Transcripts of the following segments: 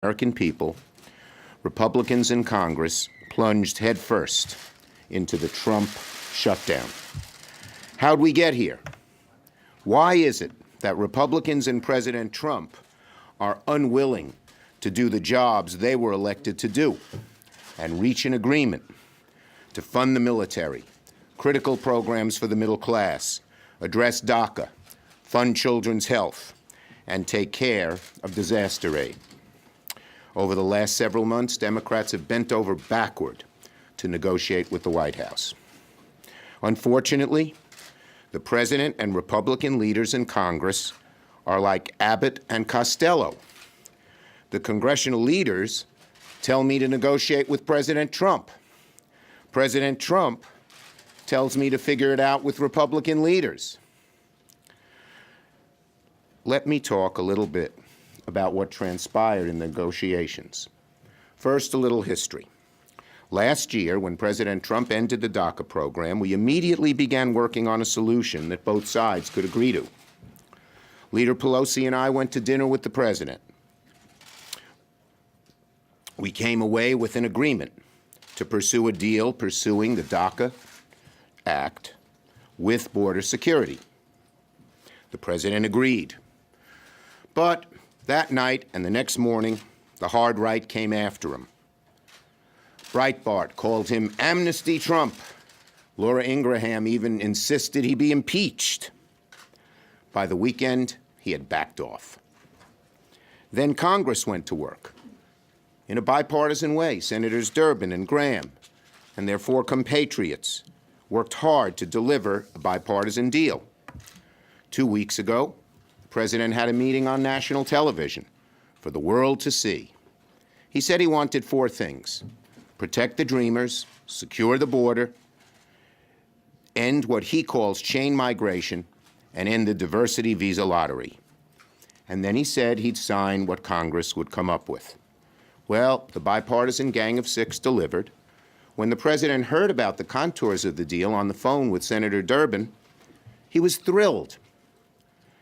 American people, Republicans in Congress plunged headfirst into the Trump shutdown. How'd we get here? Why is it that Republicans and President Trump are unwilling to do the jobs they were elected to do and reach an agreement to fund the military, critical programs for the middle class, address DACA, fund children's health, and take care of disaster aid? Over the last several months, Democrats have bent over backward to negotiate with the White House. Unfortunately, the President and Republican leaders in Congress are like Abbott and Costello. The congressional leaders tell me to negotiate with President Trump. President Trump tells me to figure it out with Republican leaders. Let me talk a little bit about what transpired in the negotiations. First, a little history. Last year, when President Trump ended the DACA program, we immediately began working on a solution that both sides could agree to. Leader Pelosi and I went to dinner with the president. We came away with an agreement to pursue a deal pursuing the DACA Act with border security. The president agreed. But that night and the next morning, the hard right came after him. Breitbart called him Amnesty Trump. Laura Ingraham even insisted he be impeached. By the weekend, he had backed off. Then Congress went to work. In a bipartisan way, Senators Durbin and Graham and their four compatriots worked hard to deliver a bipartisan deal. 2 weeks ago, the president had a meeting on national television for the world to see. He said he wanted four things: protect the dreamers, secure the border, end what he calls chain migration, and end the diversity visa lottery. And then he said he'd sign what Congress would come up with. Well, the bipartisan Gang of Six delivered. When the president heard about the contours of the deal on the phone with Senator Durbin, he was thrilled.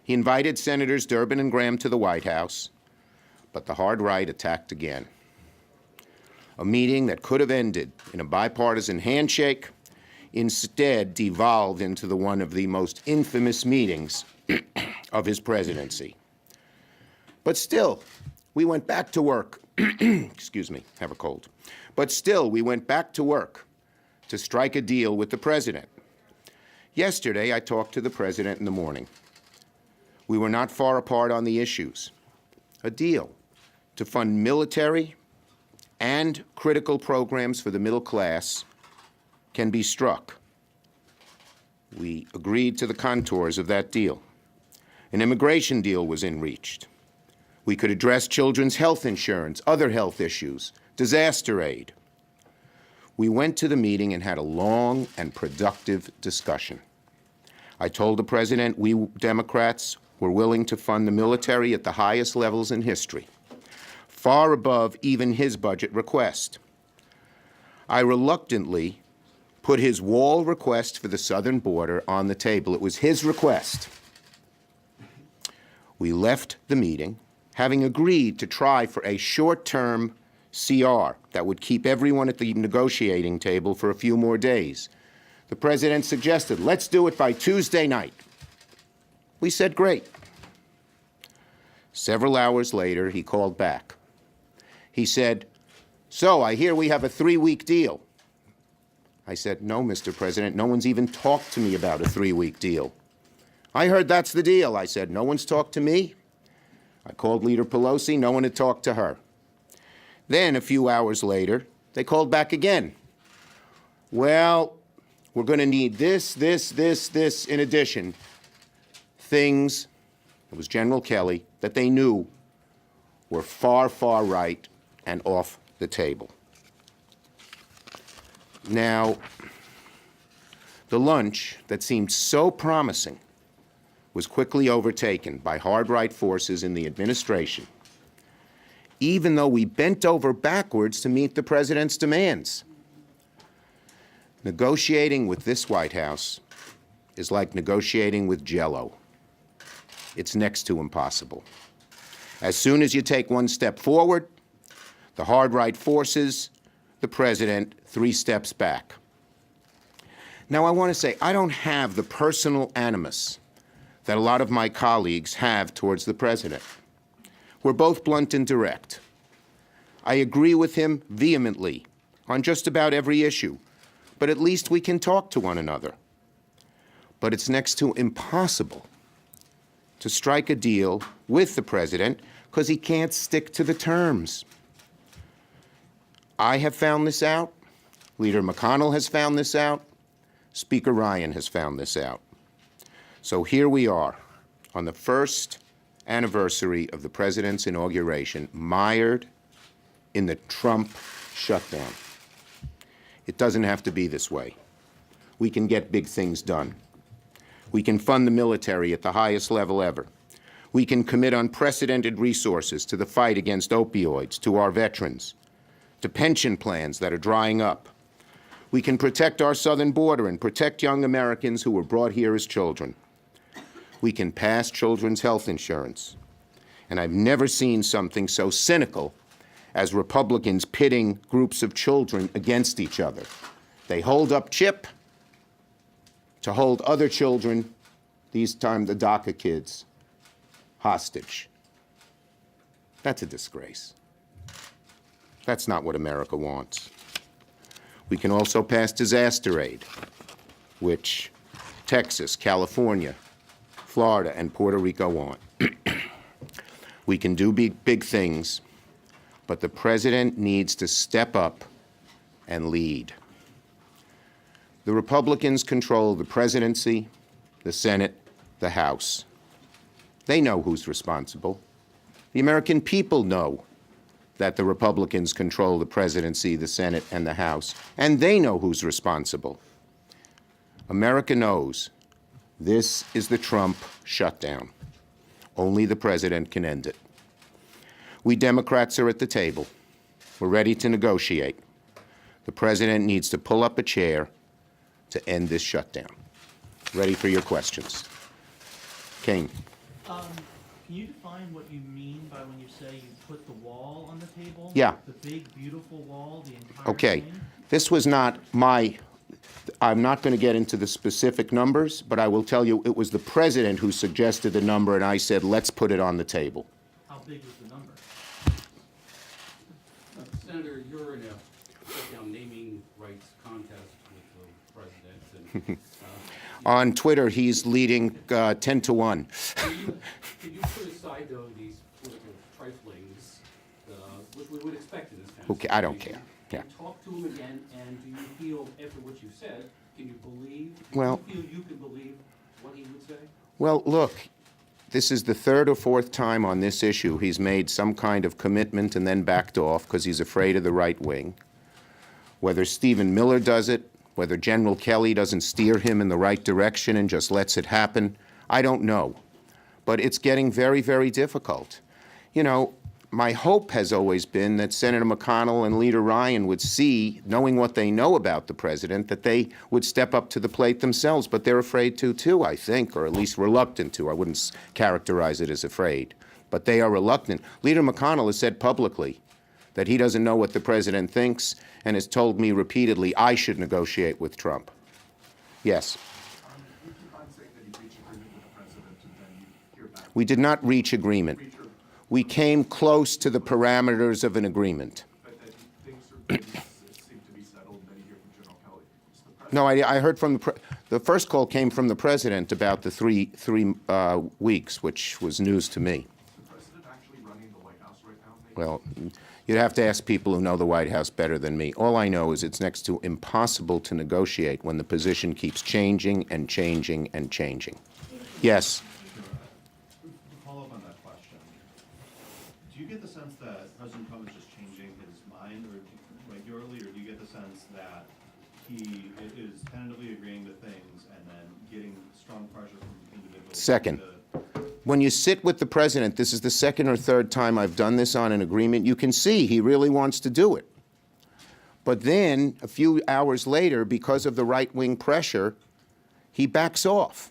He invited Senators Durbin and Graham to the White House, but the hard right attacked again. A meeting that could have ended in a bipartisan handshake instead devolved into one of the most infamous meetings of his presidency. But still, we went back to work. Excuse me, have a cold. But still, we went back to work to strike a deal with the president. Yesterday, I talked to the president in the morning. We were not far apart on the issues. A deal to fund military and critical programs for the middle class can be struck. We agreed to the contours of that deal. An immigration deal was reached. We could address children's health insurance, other health issues, disaster aid. We went to the meeting and had a long and productive discussion. I told the president we Democrats were willing to fund the military at the highest levels in history, far above even his budget request. I reluctantly put his wall request for the southern border on the table. It was his request. We left the meeting having agreed to try for a short-term CR that would keep everyone at the negotiating table for a few more days. The president suggested, let's do it by Tuesday night. We said, great. Several hours later, he called back. He said, so I hear we have a 3-week deal. I said, no, Mr. President, no one's even talked to me about a 3-week deal. I heard that's the deal. I said, no one's talked to me. I called Leader Pelosi, no one had talked to her. Then, a few hours later, they called back again. Well, we're going to need this, in addition. Things, it was General Kelly, that they knew were far, far right and off the table. Now, the lunch that seemed so promising was quickly overtaken by hard right forces in the administration, even though we bent over backwards to meet the president's demands. Negotiating with this White House is like negotiating with Jell-O. It's next to impossible. As soon as you take one step forward, The hard right forces the president 3 steps back. Now, I want to say, I don't have the personal animus that a lot of my colleagues have towards the president. We're both blunt and direct. I agree with him vehemently on just about every issue, but at least we can talk to one another. But it's next to impossible to strike a deal with the president because he can't stick to the terms. I have found this out. Leader McConnell has found this out. Speaker Ryan has found this out. So here we are on the first anniversary of the president's inauguration, mired in the Trump shutdown. It doesn't have to be this way. We can get big things done. We can fund the military at the highest level ever. We can commit unprecedented resources to the fight against opioids, to our veterans, to pension plans that are drying up. We can protect our southern border and protect young Americans who were brought here as children. We can pass children's health insurance. And I've never seen something so cynical as Republicans pitting groups of children against each other. They hold up CHIP to hold other children, these time the DACA kids, hostage. That's a disgrace. That's not what America wants. We can also pass disaster aid, which Texas, California, Florida, and Puerto Rico want. We can do big things, but the president needs to step up and lead. The Republicans control the presidency, the Senate, the House. They know who's responsible. The American people know that the Republicans control the presidency, the Senate, and the House, and they know who's responsible. America knows this is the Trump shutdown. Only the president can end it. We Democrats are at the table. We're ready to negotiate. The president needs to pull up a chair to end this shutdown. Ready for your questions. Kane. Can you define what you mean by when you say you put the wall on the table? Yeah. The big, beautiful wall, the entire Okay. thing? This was not I'm not going to get into the specific numbers, but I will tell you it was the president who suggested the number, and I said, let's put it on the table. How big was the number? Senator, you're in a shutdown naming rights contest with the president. And, On Twitter, he's leading 10-1. Could you put aside, though, these political triflings, which we would expect in this kind of Okay, I don't situation, care. Yeah. and talk to him again, and do you feel, after what you said, can you believe, Well- do you feel you can believe what he would say? Well, look, this is the third or fourth time on this issue he's made some kind of commitment and then backed off because he's afraid of the right wing. Whether Stephen Miller does it, whether General Kelly doesn't steer him in the right direction and just lets it happen, I don't know. But it's getting very, very difficult. You know, my hope has always been that Senator McConnell and Leader Ryan would see, knowing what they know about the president, that they would step up to the plate themselves. But they're afraid to, too, I think, or at least reluctant to. I wouldn't characterize it as afraid. But they are reluctant. Leader McConnell has said publicly that he doesn't know what the president thinks and has told me repeatedly I should negotiate with Trump. Yes. You keep on saying that you reached agreement with the president and then you hear back. We did not reach agreement. We came close to the parameters of an agreement. But that things seem to be settled, and then you hear from General Kelly. Is the president No, I heard from the first call came from the president about the three weeks, which was news to me. actually running the White House right now? Maybe? Well, you'd have to ask people who know the White House better than me. All I know is it's next to impossible to negotiate when the position keeps changing and changing and changing. Yes. To follow up on that question, do you get the sense that President Trump is just changing his mind or regularly, or do you get the sense that he is tentatively agreeing to things and then getting strong pressure from individuals? Second. When you sit with the president, this is the second or third time I've done this on an agreement, you can see he really wants to do it. But then, a few hours later, because of the right-wing pressure, he backs off.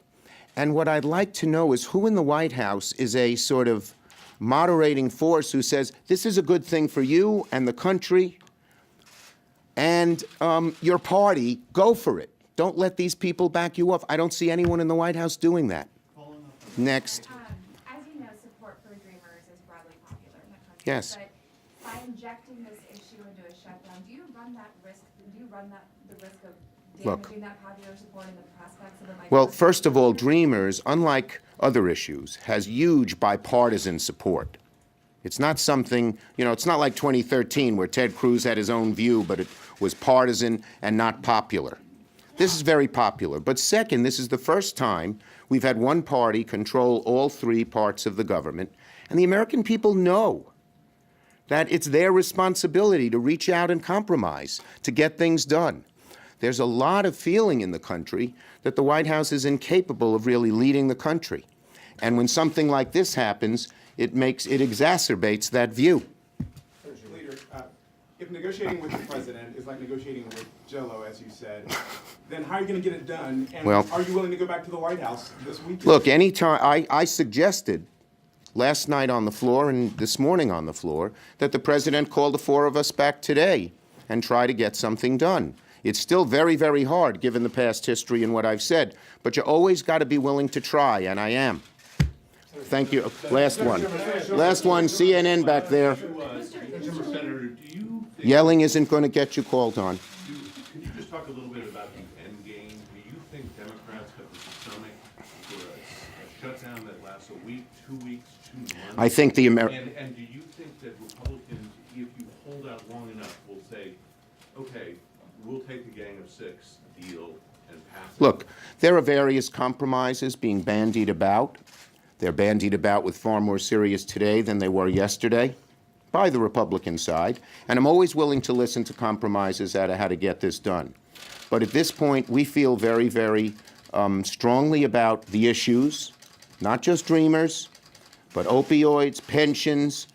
And what I'd like to know is who in the White House is a sort of moderating force who says, this is a good thing for you and the country and your party, go for it. Don't let these people back you off. I don't see anyone in the White House doing that. Next. As you know, support for Dreamers is broadly popular in the country. Yes. But by injecting this issue into a shutdown, do you run the risk of Look. damaging that popular support and the prospects of a Well, bipartisan first of all, solution? Dreamers, unlike other issues, has huge bipartisan support. It's not something, it's not like 2013 where Ted Cruz had his own view, but it was partisan and not popular. This is very popular. But second, this is the first time we've had one party control all three parts of the government, and the American people know that it's their responsibility to reach out and compromise, to get things done. There's a lot of feeling in the country that the White House is incapable of really leading the country. And when something like this happens, it exacerbates that view. Leader, if negotiating with the president is like negotiating with Jell-O, as you said, then how are you going to get it done? And Well- are you willing to go back to the White House this weekend? Look, anytime, I suggested last night on the floor and this morning on the floor that the president call the four of us back today and try to get something done. It's still very, very hard, given the past history and what I've said, but you always got to be willing to try, and I am. Thank you. Last one. Last one, CNN back there. Senator, do you think, Yelling isn't going to get you called on. can you just talk a little bit about the end game? Do you think Democrats have the stomach for a shutdown that lasts a week, 2 weeks, 2 months? I think the And do you think that Republicans, if you hold out long enough, will say, okay, we'll take the Gang of Six deal and pass it? Look, there are various compromises being bandied about. They're bandied about with far more serious today than they were yesterday by the Republican side, and I'm always willing to listen to compromises as to how to get this done. But at this point, we feel very, very strongly about the issues, not just Dreamers, but opioids, pensions,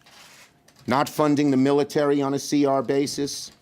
not funding the military on a CR basis,